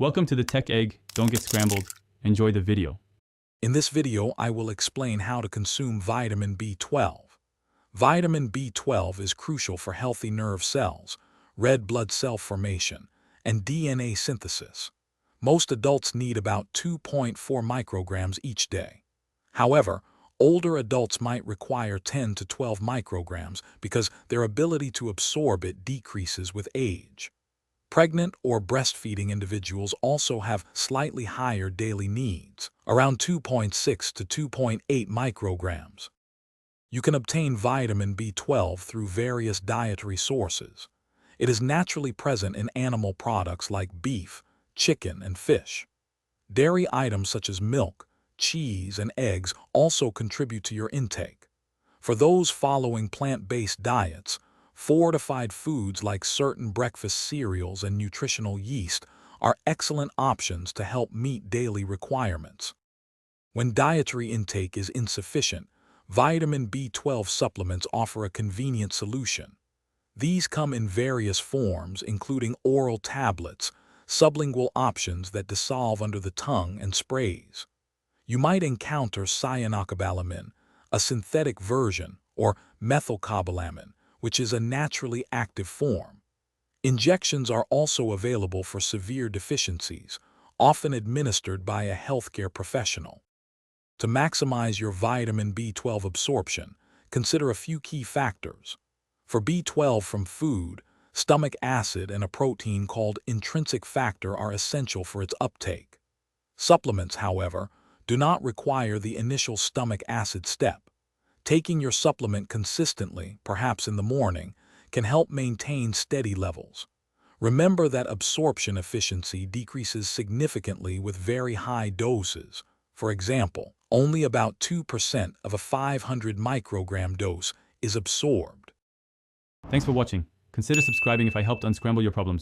Welcome to the Tech Egg. Don't get scrambled. Enjoy the video. In this video, I will explain how to consume vitamin B12. Vitamin B12 is crucial for healthy nerve cells, red blood cell formation, and DNA synthesis. Most adults need about 2.4 micrograms each day. However, older adults might require 10 to 12 micrograms because their ability to absorb it decreases with age. Pregnant or breastfeeding individuals also have slightly higher daily needs, around 2.6 to 2.8 micrograms. You can obtain vitamin B12 through various dietary sources. It is naturally present in animal products like beef, chicken, and fish. Dairy items such as milk, cheese, and eggs also contribute to your intake. For those following plant-based diets, fortified foods like certain breakfast cereals and nutritional yeast are excellent options to help meet daily requirements. When dietary intake is insufficient, vitamin B12 supplements offer a convenient solution. These come in various forms, including oral tablets, sublingual options that dissolve under the tongue, and sprays. You might encounter cyanocobalamin, a synthetic version, or methylcobalamin, which is a naturally active form. Injections are also available for severe deficiencies, often administered by a healthcare professional. To maximize your vitamin B12 absorption, consider a few key factors. For B12 from food, stomach acid and a protein called intrinsic factor are essential for its uptake. Supplements, however, do not require the initial stomach acid step. Taking your supplement consistently, perhaps in the morning, can help maintain steady levels. Remember that absorption efficiency decreases significantly with very high doses. For example, only about 2% of a 500 microgram dose is absorbed. Thanks for watching. Consider subscribing if I helped unscramble your problems.